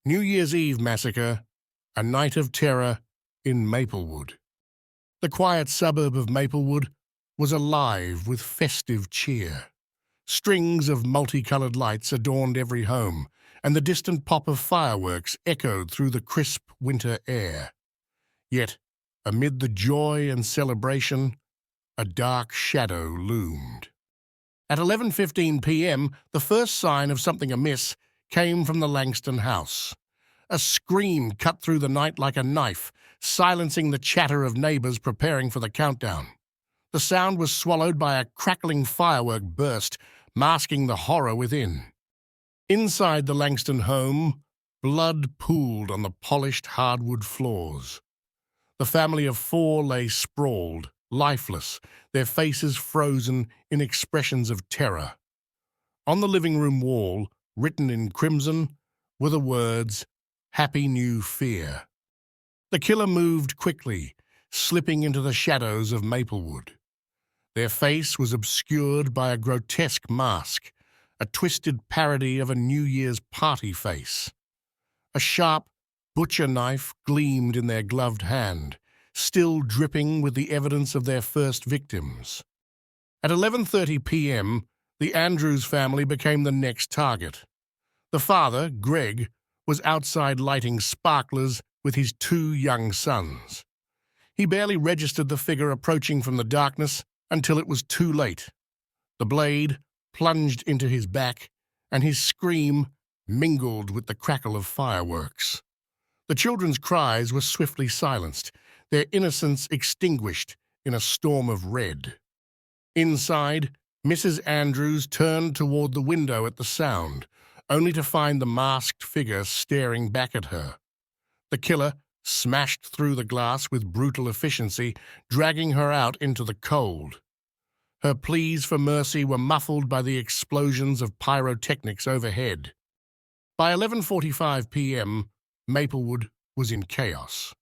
New Year's Eve Massacre, a night of terror in Maplewood. The quiet suburb of Maplewood was alive with festive cheer. Strings of multicolored lights adorned every home, and the distant pop of fireworks echoed through the crisp winter air. Yet, amid the joy and celebration, a dark shadow loomed. At 11:15 p.m., the first sign of something amiss came from the Langston house. A scream cut through the night like a knife, silencing the chatter of neighbors preparing for the countdown. The sound was swallowed by a crackling firework burst, masking the horror within. Inside the Langston home, blood pooled on the polished hardwood floors. The family of four lay sprawled, lifeless, their faces frozen in expressions of terror. On the living room wall, written in crimson, were the words, "Happy New Fear." The killer moved quickly, slipping into the shadows of Maplewood. Their face was obscured by a grotesque mask, a twisted parody of a New Year's party face. A sharp butcher knife gleamed in their gloved hand, still dripping with the evidence of their first victims. At 11:30 p.m., the Andrews family became the next target. The father, Greg, was outside lighting sparklers with his two young sons. He barely registered the figure approaching from the darkness until it was too late. The blade plunged into his back, and his scream mingled with the crackle of fireworks. The children's cries were swiftly silenced, their innocence extinguished in a storm of red. Inside, Mrs. Andrews turned toward the window at the sound, only to find the masked figure staring back at her. The killer smashed through the glass with brutal efficiency, dragging her out into the cold. Her pleas for mercy were muffled by the explosions of pyrotechnics overhead. By 11:45 p.m., Maplewood was in chaos.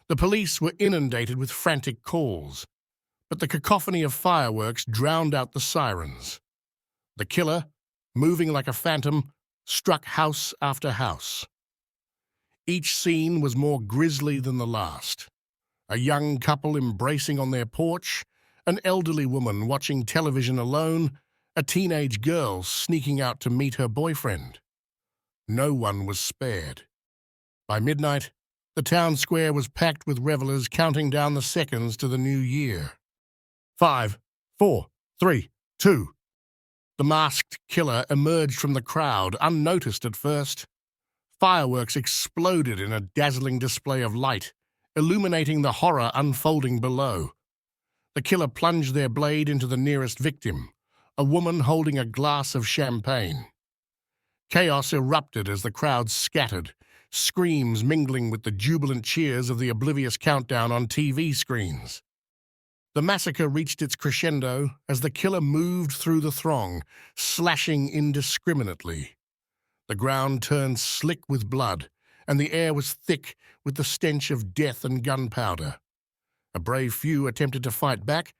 The police were inundated with frantic calls, but the cacophony of fireworks drowned out the sirens. The killer, moving like a phantom, struck house after house. Each scene was more grisly than the last. A young couple embracing on their porch, an elderly woman watching television alone, a teenage girl sneaking out to meet her boyfriend. No one was spared. By midnight, the town square was packed with revelers counting down the seconds to the new year. 5, 4, 3, 2. The masked killer emerged from the crowd, unnoticed at first. Fireworks exploded in a dazzling display of light, illuminating the horror unfolding below. The killer plunged their blade into the nearest victim, a woman holding a glass of champagne. Chaos erupted as the crowd scattered, screams mingling with the jubilant cheers of the oblivious countdown on TV screens. The massacre reached its crescendo as the killer moved through the throng, slashing indiscriminately. The ground turned slick with blood, and the air was thick with the stench of death and gunpowder. A brave few attempted to fight back,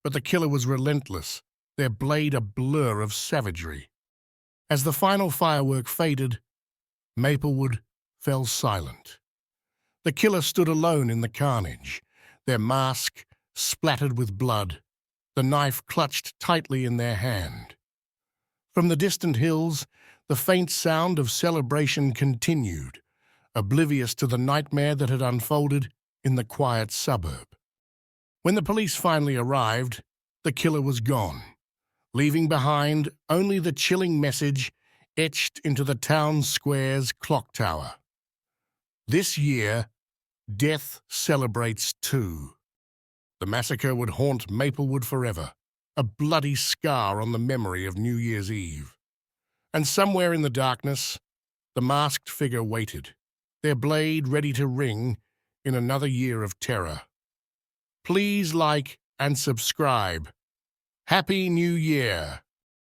but the killer was relentless, their blade a blur of savagery. As the final firework faded, Maplewood fell silent. The killer stood alone in the carnage, their mask splattered with blood, the knife clutched tightly in their hand. From the distant hills, the faint sound of celebration continued, oblivious to the nightmare that had unfolded in the quiet suburb. When the police finally arrived, the killer was gone, leaving behind only the chilling message etched into the town square's clock tower. This year, death celebrates too. The massacre would haunt Maplewood forever, a bloody scar on the memory of New Year's Eve. And somewhere in the darkness, the masked figure waited, their blade ready to ring in another year of terror. Please like and subscribe. Happy New Year!